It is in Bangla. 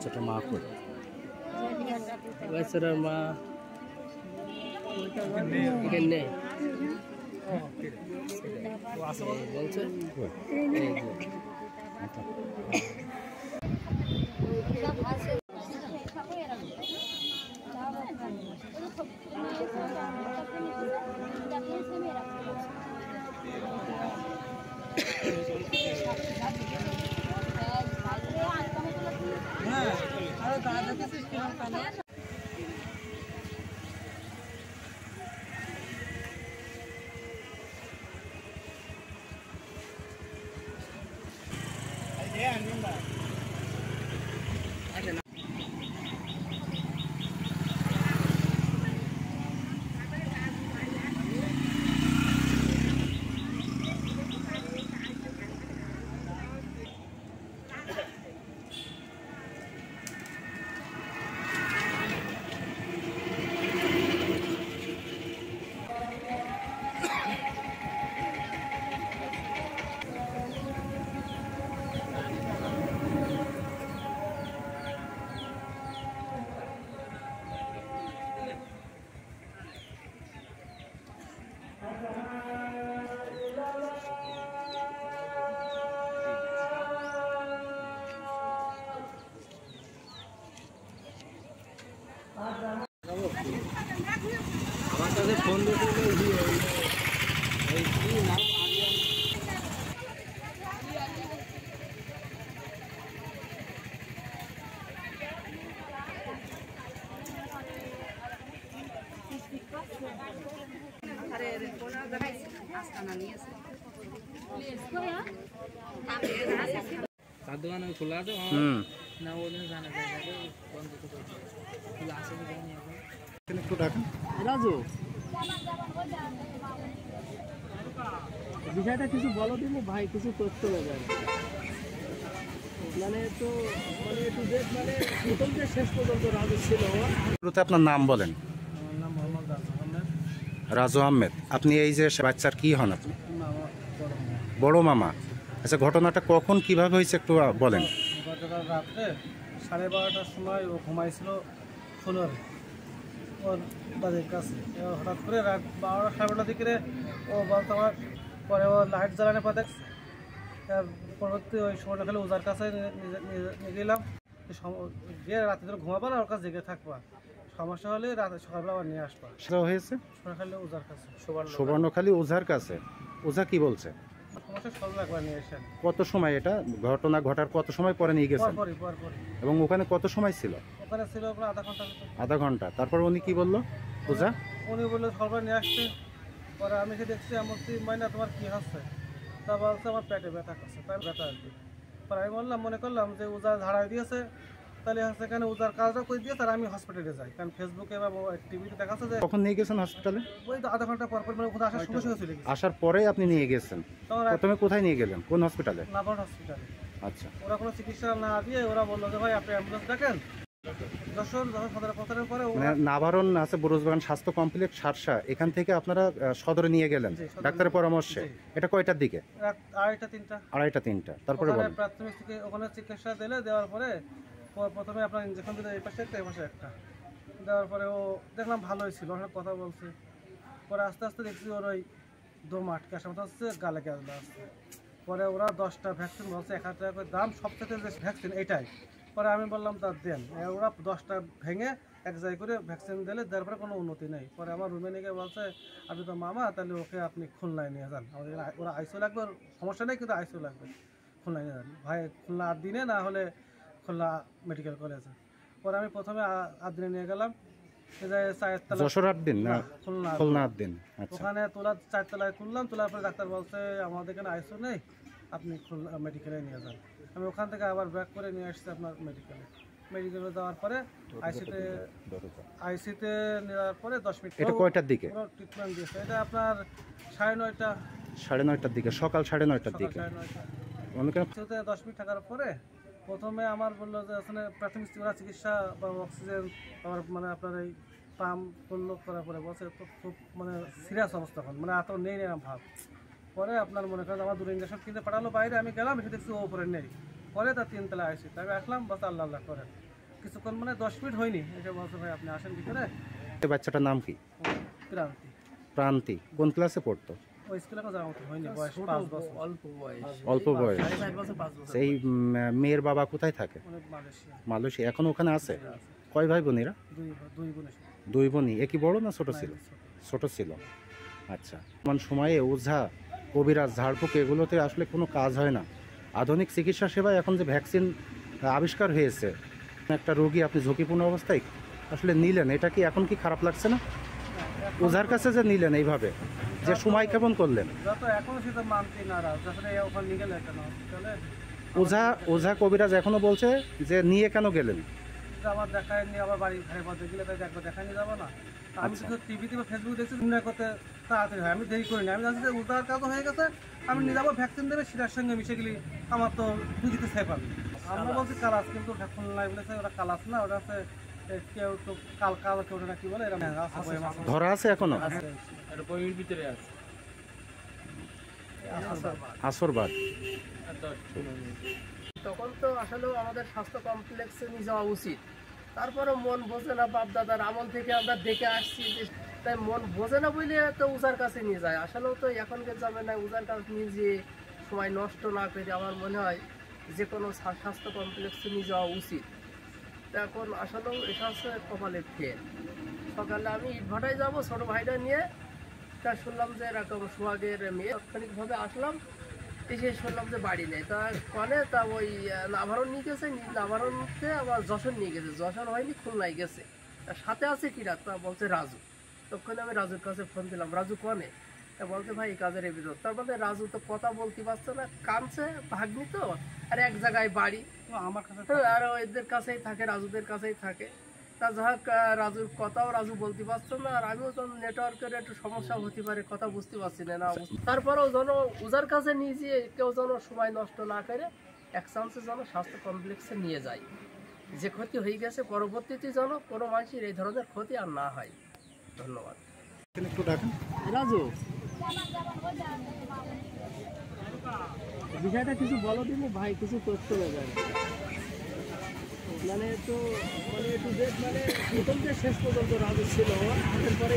বাচ্চাটার মা কই? বাচ্চাটার মা এখানে নেই বলছে। আমার কাছে ফোন দিতে তার দোকানে খোলা আছে না ওদের জানা যায় বন্ধ খোলা আছে একটু টাকা রাজু বিষয়টা কিছু বলো দিন ভাই, কিছু তথ্য দেবেন মানে তো মানে মানে প্রথম যে শেষ পর্যন্ত রাজু ছিল। আপনার নাম বলেন? আমার নাম মোহাম্মদ রাজু আহমেদ। আপনি এই যে বাচ্চার কি হন? আপনি বড় মামা। আচ্ছা, ঘটনাটা কখন কিভাবে হয়েছে একটু বলেন। গতকাল রাত্রে 12:30টার সময় ও ঘুমাইছিল ফ্লোরে ওর দাদির কাছে। হঠাৎ করে রাত 12টা 12:30 দিকে ও বলতে আমার পরে ও লাইট জ্বালানোর পর দেখছে। পরবর্তী ওই সময়টা খেলে ওজার কাছে নিয়ে গেলাম, গিয়ে রাতে ধরে ঘুমাবা না, ওর কাছে জেগে থাকবা, সমস্যা হলে রাতে সকালবেলা আবার নিয়ে আসবা। সেটা হয়েছে সোনাখালী ওজার কাছে, সুবর্ণখালী ওঝার কাছে। ওঝা কি বলছে? সমস্যা সকালে একবার নিয়ে আসেন। কত সময় এটা ঘটনা ঘটার কত সময় পরে নিয়ে গেছেন? এবং ওখানে কত সময় ছিল? ওখানে ছিল আপনার আধা ঘন্টা। আধা ঘন্টা। তারপর উনি কি বললো ওঝা? উনি বললো সকালে নিয়ে আসতে। পরে আমি কি দেখছি আমার মাইনা তোমার কি হচ্ছে? তা বলছে আমার পেটে ব্যথা করছে, তাই ব্যথা আর কি। পরে আমি বললাম, মনে করলাম যে ওজা ঝাড়াই দিয়েছে, তাহলে হচ্ছে এখানে ওজার কাজটা করে দিয়ে তার আমি হসপিটালে যাই, কারণ ফেসবুকে বা টিভিতে দেখাচ্ছে যে। কখন নিয়ে গেছেন হসপিটালে? ওই তো আধা ঘন্টা পর মানে ওখানে আসার সঙ্গে সঙ্গে চলে গেছে। আসার পরে আপনি নিয়ে গেছেন? প্রথমে কোথায় নিয়ে গেলেন, কোন হসপিটালে? নাভারণ হসপিটালে। আচ্ছা। ওরা কোনো চিকিৎসা না দিয়ে ওরা বললো যে ভাই আপনি অ্যাম্বুলেন্স ডাকেন। নাভারণ আছে বুরুজবাগান স্বাস্থ্য কমপ্লেক্স সারসা, এখান থেকে আপনারা সদরে নিয়ে গেলেন ডাক্তারের পরামর্শে। এটা কয়টার দিকে? 2:30 3টা। তারপরে প্রাথমিক ওখানে চিকিৎসা দিলে, দেওয়ার পরে প্রথমে আপনার ইঞ্জেকশন দিলে এই পাশে একটা এই পাশে একটা দেওয়ার পরে ও দেখলাম ভালোই ছিল, অনেক কথা বলছে। পরে আস্তে আস্তে দেখছি ওর ওই দম আটকে আসা মতো হচ্ছে, গালে গ্যাস আসছে। পরে ওরা 10টা ভ্যাকসিন বলছে, 1000 টাকা করে দাম, সবথেকে যে ভ্যাকসিন এটাই। পরে আমি বললাম তার দেন। ওরা 10টা ভেঙে এক জায়গায় করে ভ্যাকসিন দিলে, দেওয়ার পরে কোনো উন্নতি নেই। পরে আমার রুমে নিয়ে বলছে আপনি তো মামা, তাহলে ওকে আপনি খুলনায় নিয়ে যান, আমাদের ওরা আইসিইউ লাগবে, ওর সমস্যা নেই কিন্তু আইসিইউ লাগবে, খুলনায় নিয়ে যান ভাই। খুলনা 8 দিনে, না হলে খুলনা মেডিকেল কলেজে। পরে আমি প্রথমে 8 দিনে নিয়ে গেলাম, ওখানে তোলা 4 তলায় তুললাম। তোলার পরে ডাক্তার বলছে আমাদের এখানে আইসিইউ নেই, আপনি খুলনা মেডিকেলে নিয়ে যান। আমি ওখান থেকে আবার ব্যাক করে নিয়ে আসছি আপনার মেডিকেলে যাওয়ার পরে আইসিতে নেওয়ার পরে 10 মিনিট। এটা কয়টার দিকে ট্রিটমেন্ট দিয়েছে? এটা আপনার 9:30। 9:30টার দিকে, সকাল 9:30টার দিকে। 10 মিনিট থাকার পরে প্রথমে আমার বললো যে আসলে প্রাথমিক চিকিৎসা বা অক্সিজেন মানে আপনার এই পাম্প করলো, করার পরে বলছে তো খুব মানে সিরিয়াস অবস্থা, এখন মানে এত নেই না ভাব। পরে আপনার মনে করেন আমার 2 ইঞ্জেকশন কিনতে পাঠালো বাইরে, আমি গেলাম, এসে দেখছি ও উপরে নেই। পরে তার 3 তলায় আসি, তাকে আসলাম, বাস আল্লাহ আল্লাহ করেন। কিছুক্ষণ মানে 10 মিনিট হয়নি, এটা বলছে ভাই আপনি আসেন ভিতরে। এই বাচ্চাটার নাম কি? ক্রান্তি। প্রান্তি কোন ক্লাসে পড়তো? ওই স্কুলে এখন যাওয়া মতো হয়নি, বয়স 5 বছর। অল্প বয়স। সেই মেয়ের বাবা কোথায় থাকে? মানে মালয়েশিয়া। মালয়েশিয়া। এখন ওখানে আছে? কয় ভাই বোনেরা? দুই বোন এসে। দুই বোনই। একই বড় না ছোট ছিল? ছোট। ছোট ছিল। আচ্ছা। বর্তমান সময়ে ওঝা, কবিরাজ, ঝাড়ফুঁক এগুলোতে আসলে কোনো কাজ হয় না। আধুনিক চিকিৎসা সেবায় এখন যে ভ্যাকসিন আবিষ্কার হয়েছে, একটা রোগী আপনি ঝুঁকিপূর্ণ অবস্থায় আসলে নিলেন, এটা কি এখন কি খারাপ লাগছে না? ওঝার কাছে যে নিলেন এইভাবে, যে সময় কেমন করলেন? যত এখন সেটা মানতে নারাজ, আসলে ওখানে নিয়ে গেলে কেন তাহলে ওঝা কবিরাজ এখনো বলছে যে নিয়ে কেন গেলেন? আবার দেখায় নিয়ে আবার বাড়ি ঘরে বাদে গেলে তাই একবার দেখায় নিয়ে যাবো না। আমি আচ্ছা। শুধু টিভিতে বা ফেসবুক দেখছি মনে করতে তাড়াতাড়ি হয়, আমি দেরি করি না। আমি জানছি যে উল্টার কাজও হয়ে গেছে, আমি নিয়ে যাবো, ভ্যাকসিন দেবে, সেটার সঙ্গে মিশে গেলে আমার তো রুগীতে সেফ হবে। আমরা বলছি কালাস, কিন্তু ভ্যাকসিন নাই বলেছে ওটা কালাস না, ওটা হচ্ছে কেউ তো কাল কেউ না কি বলে এরকম ধরা আছে এখনো? আসরবাদ। তখন তো আসলে আমাদের স্বাস্থ্য কমপ্লেক্সে নিয়ে যাওয়া উচিত। তারপরে মন বোঝে না, বাপ দাদার আমল থেকে আমরা দেখে আসছি যে তাই মন বোঝে না বলে তো উজার কাছে নিয়ে যায়। আসলেও তো এখনকার জামানায় উজার কাছে নিয়ে যেয়ে সময় নষ্ট না করে আমার মনে হয় যে কোনো স্বাস্থ্য কমপ্লেক্সে নিয়ে যাওয়া উচিত। তো এখন আসলেও এটা হচ্ছে কপালের ফের। সকালে আমি ইটভাটায় যাবো ছোটো ভাইটা নিয়ে, তা শুনলাম যে এরকম সোহাগের মেয়ে, তাৎক্ষণিকভাবে আসলাম, এসে শুনলাম যে বাড়ি নেই। তা কনে তা ওই নাভারণ নিয়ে গেছে, নাভারণতে আবার যশোর নিয়ে গেছে, যশোর হয়নি খুলনায় গেছে। তার সাথে আছে কিরা, তা বলছে রাজু। তখন আমি রাজুর কাছে ফোন দিলাম, রাজু কনে? তা বলতে ভাই এই কাজের এবিরোধ। তার মধ্যে রাজু তো কথা বলতে পারছে না, কানছে, ভাগ্নি তো, আর এক জায়গায় বাড়ি, আমার কাছে আর এদের কাছেই থাকে, রাজুদের কাছেই থাকে। তা যাক রাজুর কথাও রাজু বলতে পারছো না, আর আমিও তো নেটওয়ার্কের একটু সমস্যা হতে পারে, কথা বুঝতে পারছি না। তারপরেও যেন উজার কাছে নিয়ে যেয়ে কেউ যেন সময় নষ্ট না করে এক চান্সে যেন স্বাস্থ্য কমপ্লেক্সে নিয়ে যায়। যে ক্ষতি হয়ে গেছে পরবর্তীতে যেন কোনো মানুষের এই ধরনের ক্ষতি আর না হয়। ধন্যবাদ। একটু ডাকেন। রাজু, বিষয়টা কিছু বলো দিনি ভাই, কিছু তথ্য দেবেন। মানে তো মানে একটু মানে প্রথম যে শেষ পর্যন্ত রাজু ছিল, এরপরে